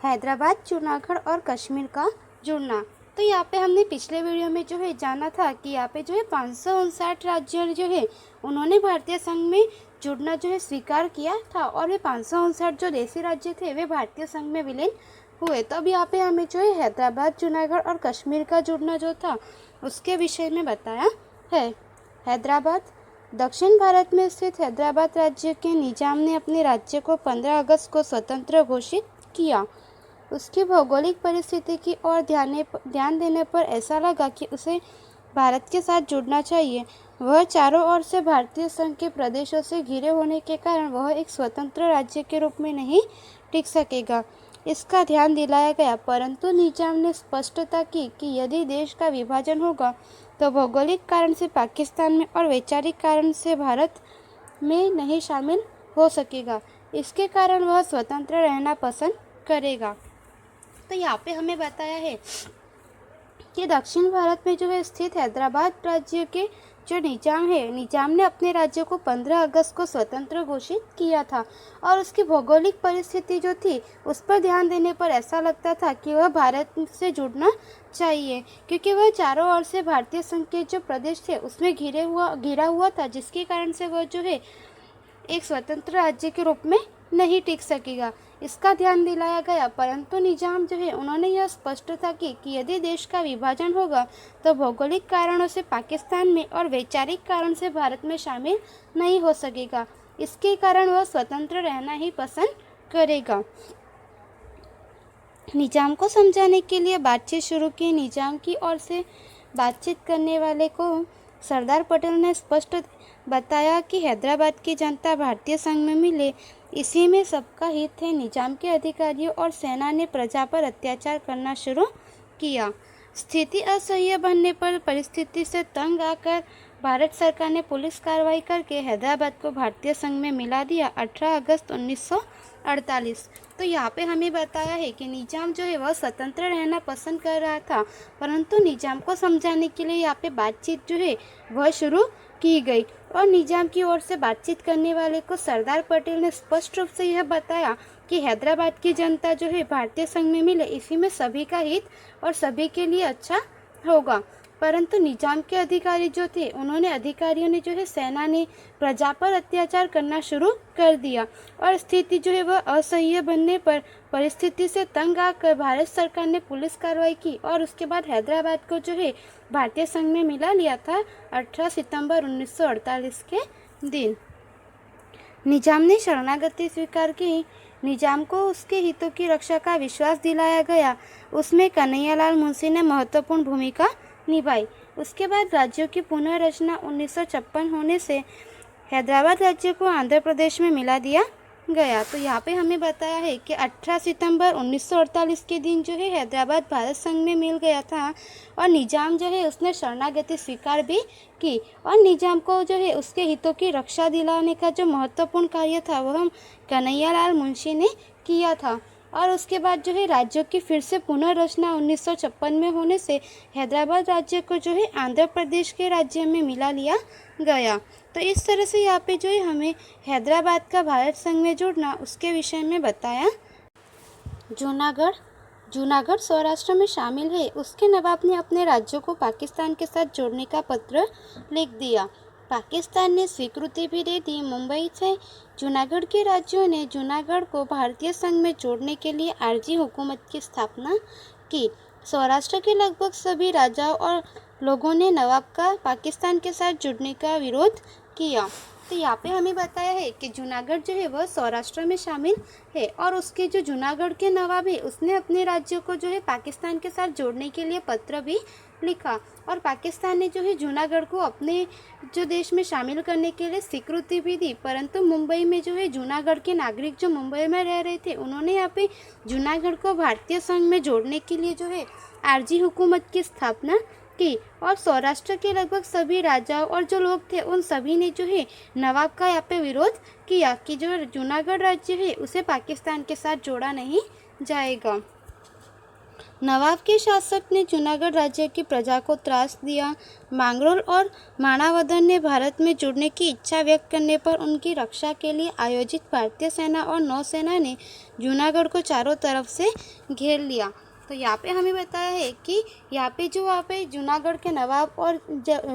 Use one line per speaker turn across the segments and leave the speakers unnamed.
हैदराबाद, जूनागढ़ और कश्मीर का जुड़ना। तो यहाँ पे हमने पिछले वीडियो में जो है जाना था कि यहाँ पे जो है 559 राज्य जो है उन्होंने भारतीय संघ में जुड़ना जो है स्वीकार किया था, और वे 559 जो देशी राज्य थे वे भारतीय संघ में विलीन हुए। तो अब यहाँ पे हमें जो है हैदराबाद, जूनागढ़ और कश्मीर का जुड़ना जो था उसके विषय में बताया है। हैदराबाद, दक्षिण भारत में स्थित हैदराबाद राज्य के निजाम ने अपने राज्य को 15 अगस्त को स्वतंत्र घोषित किया। उसकी भौगोलिक परिस्थिति की ओर ध्यान देने पर ऐसा लगा कि उसे भारत के साथ जुड़ना चाहिए। वह चारों ओर से भारतीय संघ के प्रदेशों से घिरे होने के कारण वह एक स्वतंत्र राज्य के रूप में नहीं टिक सकेगा, इसका ध्यान दिलाया गया। परंतु निजाम ने स्पष्टता की कि यदि देश का विभाजन होगा तो भौगोलिक कारण से पाकिस्तान में और वैचारिक कारण से भारत में नहीं शामिल हो सकेगा। इसके कारण वह स्वतंत्र रहना पसंद करेगा। तो यहाँ पे हमें बताया है कि दक्षिण भारत में जो है स्थित हैदराबाद राज्य के जो निजाम ने अपने राज्य को 15 अगस्त को स्वतंत्र घोषित किया था, और उसकी भौगोलिक परिस्थिति जो थी उस पर ध्यान देने पर ऐसा लगता था कि वह भारत से जुड़ना चाहिए, क्योंकि वह चारों ओर से भारतीय संघ के जो प्रदेश थे उसमें घिरा हुआ था, जिसके कारण से वह जो है एक स्वतंत्र राज्य के रूप में नहीं टिक सकेगा, इसका ध्यान दिलाया गया। परंतु निजाम जो है उन्होंने यह स्पष्टता की कि यदि देश का विभाजन होगा तो भौगोलिक कारणों से पाकिस्तान में और वैचारिक कारण से भारत में शामिल नहीं हो सकेगा, इसके कारण वह स्वतंत्र रहना ही पसंद करेगा। निजाम को समझाने के लिए बातचीत शुरू की। निजाम की ओर से बातचीत करने वाले को सरदार पटेल ने स्पष्ट बताया कि हैदराबाद की जनता भारतीय संघ में मिले, इसी में सबका हित है। निजाम के अधिकारियों और सेना ने प्रजा पर अत्याचार करना शुरू किया। स्थिति असह्य बनने पर परिस्थिति से तंग आकर भारत सरकार ने पुलिस कार्रवाई करके हैदराबाद को भारतीय संघ में मिला दिया 18 अगस्त 1948। तो यहाँ पे हमें बताया है कि निजाम जो है वह स्वतंत्र रहना पसंद कर रहा था, परंतु निजाम को समझाने के लिए यहाँ पे बातचीत जो है वह शुरू की गई, और निजाम की ओर से बातचीत करने वाले को सरदार पटेल ने स्पष्ट रूप से यह बताया कि हैदराबाद की जनता जो है भारतीय संघ में मिले, इसी में सभी का हित और सभी के लिए अच्छा होगा। परंतु निजाम के अधिकारी जो थे अधिकारियों ने जो है सेना ने प्रजा पर अत्याचार करना शुरू कर दिया, और स्थिति जो है वह असह्य बनने पर परिस्थिति से तंग आकर भारत सरकार ने पुलिस कार्रवाई की, और उसके बाद हैदराबाद को जो है भारतीय संघ में मिला लिया था 18 सितंबर 1948 के दिन। निजाम ने शरणागति स्वीकार की। निजाम को उसके हितों की रक्षा का विश्वास दिलाया गया। उसमें कन्हैयालाल मुंशी ने महत्वपूर्ण भूमिका निभाई। उसके बाद राज्यों की पुनर्रचना 1956 होने से हैदराबाद राज्य को आंध्र प्रदेश में मिला दिया गया। तो यहाँ पे हमें बताया है कि 18 सितंबर 1948 के दिन जो है हैदराबाद भारत संघ में मिल गया था, और निजाम जो है उसने शरणागति स्वीकार भी की, और निजाम को जो है उसके हितों की रक्षा दिलाने का जो महत्वपूर्ण कार्य था वह कन्हैयालाल मुंशी ने किया था। और उसके बाद जो है राज्यों की फिर से पुनर्रचना 1956 में होने से हैदराबाद राज्य को जो है आंध्र प्रदेश के राज्य में मिला लिया गया। तो इस तरह से यहाँ पे जो है हमें हैदराबाद का भारत संघ में जुड़ना उसके विषय में बताया। जूनागढ़ सौराष्ट्र में शामिल है। उसके नवाब ने अपने राज्यों को पाकिस्तान के साथ जोड़ने का पत्र लिख दिया। पाकिस्तान ने स्वीकृति भी दे दी। मुंबई से जूनागढ़ के राज्यों ने जूनागढ़ को भारतीय संघ में जोड़ने के लिए आरजी हुकूमत की स्थापना की। सौराष्ट्र के लगभग सभी राजाओं और लोगों ने नवाब का पाकिस्तान के साथ जुड़ने का विरोध किया। तो यहाँ पे हमें बताया है कि जूनागढ़ जो है वह सौराष्ट्र में शामिल है, और उसके जो जूनागढ़ के नवाब है उसने अपने राज्यों को जो है पाकिस्तान के साथ जोड़ने के लिए पत्र भी लिखा, और पाकिस्तान ने जो है जूनागढ़ को अपने जो देश में शामिल करने के लिए स्वीकृति भी दी। परंतु मुंबई में जो है जूनागढ़ के नागरिक जो मुंबई में रह रहे थे उन्होंने यहाँ पे जूनागढ़ को भारतीय संघ में जोड़ने के लिए जो है आरजी हुकूमत की स्थापना की, और सौराष्ट्र के लगभग सभी राजाओं और जो लोग थे उन सभी ने जो है नवाब का यहाँ पे विरोध किया कि जो जूनागढ़ राज्य है उसे पाकिस्तान के साथ जोड़ा नहीं जाएगा। नवाब के शासक ने जूनागढ़ राज्य की प्रजा को त्रास दिया। मांगरोल और माणावदर ने भारत में जुड़ने की इच्छा व्यक्त करने पर उनकी रक्षा के लिए आयोजित भारतीय सेना और नौसेना ने जूनागढ़ को चारों तरफ से घेर लिया। तो यहाँ पे हमें बताया है कि यहाँ पे जूनागढ़ के नवाब और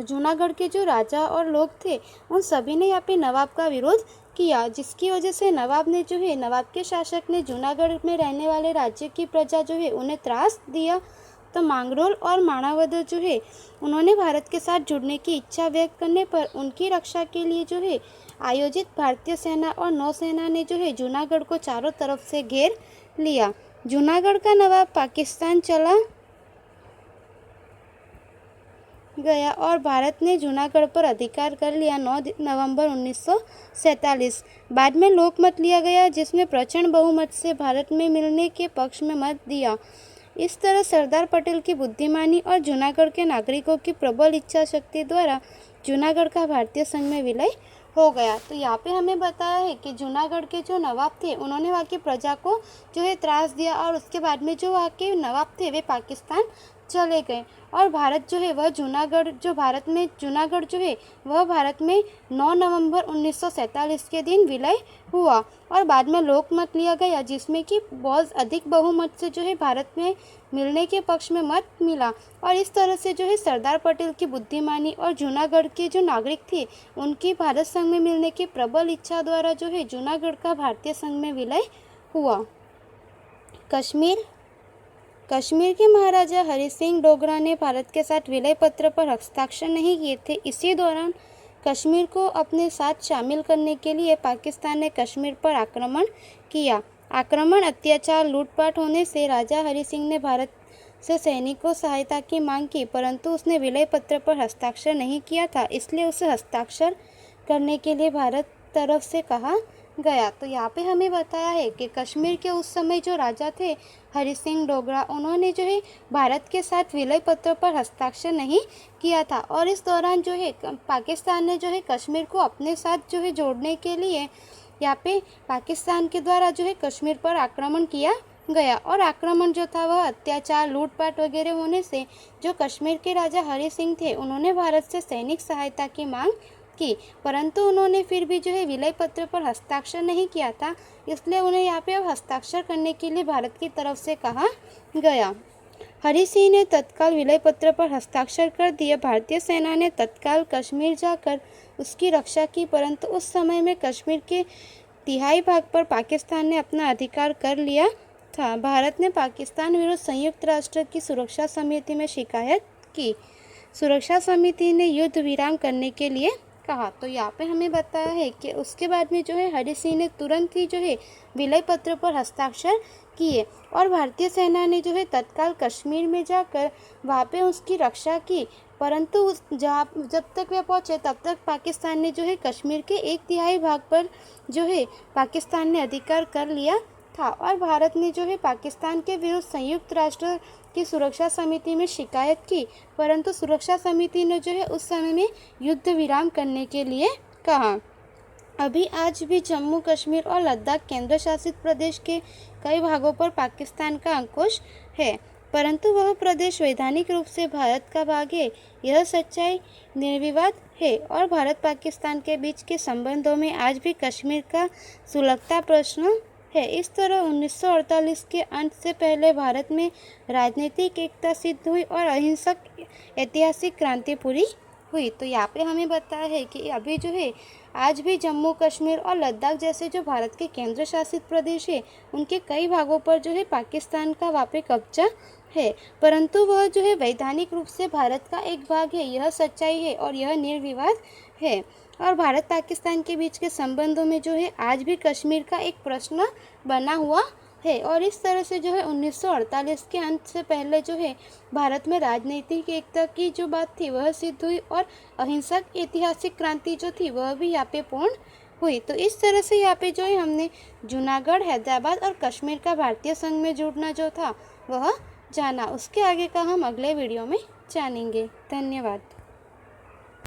जूनागढ़ के जो राजा और लोग थे उन सभी ने यहाँ पे नवाब का विरोध किया, जिसकी वजह से नवाब के शासक ने जूनागढ़ में रहने वाले राज्य की प्रजा उन्हें त्रास दिया। तो मांगरोल और माणावदर उन्होंने भारत के साथ जुड़ने की इच्छा व्यक्त करने पर उनकी रक्षा के लिए आयोजित भारतीय सेना और नौसेना ने जूनागढ़ को चारों तरफ से घेर लिया। जूनागढ़ का नवाब पाकिस्तान चला गया और भारत ने जूनागढ़ पर अधिकार कर लिया 9 नवंबर 1947। बाद में लोकमत लिया गया, जिसमें प्रचंड बहुमत से भारत में मिलने के पक्ष में मत दिया। इस तरह सरदार पटेल की बुद्धिमानी और जूनागढ़ के नागरिकों की प्रबल इच्छा शक्ति द्वारा जूनागढ़ का भारतीय संघ में विलय हो गया। तो यहाँ पे हमें बताया है कि जूनागढ़ के जो नवाब थे उन्होंने वहाँ की प्रजा को त्रास दिया और उसके बाद में जो वहाँ के नवाब थे वे पाकिस्तान चले गए और भारत वह भारत में 9 नवंबर 1947 के दिन विलय हुआ और बाद में लोकमत लिया गया, जिसमें कि बहुत अधिक बहुमत से भारत में मिलने के पक्ष में मत मिला। और इस तरह से सरदार पटेल की बुद्धिमानी और जूनागढ़ के जो नागरिक थे उनकी भारत संघ में मिलने की प्रबल इच्छा द्वारा जूनागढ़ का भारतीय संघ में विलय हुआ। कश्मीर के महाराजा हरि सिंह डोगरा ने भारत के साथ विलय पत्र पर हस्ताक्षर नहीं किए थे। इसी दौरान कश्मीर को अपने साथ शामिल करने के लिए पाकिस्तान ने कश्मीर पर आक्रमण किया। अत्याचार, लूटपाट होने से राजा हरि सिंह ने भारत से सैनिकों सहायता की मांग की, परंतु उसने विलय पत्र पर हस्ताक्षर नहीं किया था, इसलिए उसे हस्ताक्षर करने के लिए भारत तरफ से कहा गया। तो यहाँ पे हमें बताया है कि कश्मीर के उस समय जो राजा थे हरि सिंह डोगरा, उन्होंने भारत के साथ विलय पत्र पर हस्ताक्षर नहीं किया था और इस दौरान पाकिस्तान ने कश्मीर को अपने साथ जोड़ने के लिए यहाँ पे पाकिस्तान के द्वारा कश्मीर पर आक्रमण किया गया और आक्रमण जो था वह अत्याचार, लूटपाट वगैरह होने से जो कश्मीर के राजा हरि सिंह थे उन्होंने भारत से सैनिक सहायता की मांग की, परंतु उन्होंने फिर भी विलय पत्र पर हस्ताक्षर नहीं किया था, इसलिए उन्हें यहाँ पे अब हस्ताक्षर करने के लिए भारत की तरफ से कहा गया। हरि सिंह ने तत्काल विलय पत्र पर हस्ताक्षर कर दिए। भारतीय सेना ने तत्काल कश्मीर जाकर उसकी रक्षा की, परंतु उस समय में कश्मीर के तिहाई भाग पर पाकिस्तान ने अपना अधिकार कर लिया था। भारत ने पाकिस्तान विरुद्ध संयुक्त राष्ट्र की सुरक्षा समिति में शिकायत की। सुरक्षा समिति ने युद्ध विराम करने के लिए कहा। तो यहाँ पे हमें बताया है कि उसके बाद में हरि सिंह ने तुरंत ही विलय पत्र पर हस्ताक्षर किए और भारतीय सेना ने तत्काल कश्मीर में जाकर वहाँ पे उसकी रक्षा की, परंतु जब तक वे पहुँचे तब तक पाकिस्तान ने कश्मीर के 1/3 भाग पर पाकिस्तान ने अधिकार कर लिया था और भारत ने पाकिस्तान के विरुद्ध संयुक्त राष्ट्र की सुरक्षा समिति में शिकायत की, परंतु सुरक्षा समिति ने उस समय में युद्ध विराम करने के लिए कहा। अभी आज भी जम्मू कश्मीर और लद्दाख केंद्र शासित प्रदेश के कई भागों पर पाकिस्तान का अंकुश है, परंतु वह प्रदेश वैधानिक रूप से भारत का भाग है। यह सच्चाई निर्विवाद है और भारत पाकिस्तान के बीच के संबंधों में आज भी कश्मीर का सुलगता प्रश्न है। इस तरह 1948 के अंत से पहले भारत में राजनीतिक एकता सिद्ध हुई और अहिंसक ऐतिहासिक क्रांति पूरी हुई। तो यहाँ पे हमें बताया है कि अभी आज भी जम्मू कश्मीर और लद्दाख जैसे जो भारत के केंद्र शासित प्रदेश है उनके कई भागों पर पाकिस्तान का वहाँ पे कब्जा है, परंतु वह वैधानिक रूप से भारत का एक भाग है। यह सच्चाई है और यह निर्विवाद है और भारत पाकिस्तान के बीच के संबंधों में आज भी कश्मीर का एक प्रश्न बना हुआ है और इस तरह से 1948 के अंत से पहले भारत में राजनीतिक एकता की जो बात थी वह सिद्ध हुई और अहिंसक ऐतिहासिक क्रांति जो थी वह भी यहाँ पे पूर्ण हुई। तो इस तरह से यहाँ पे हमने जूनागढ़, हैदराबाद और कश्मीर का भारतीय संघ में जुड़ना जो था वह जाना। उसके आगे का हम अगले वीडियो में जानेंगे। धन्यवाद।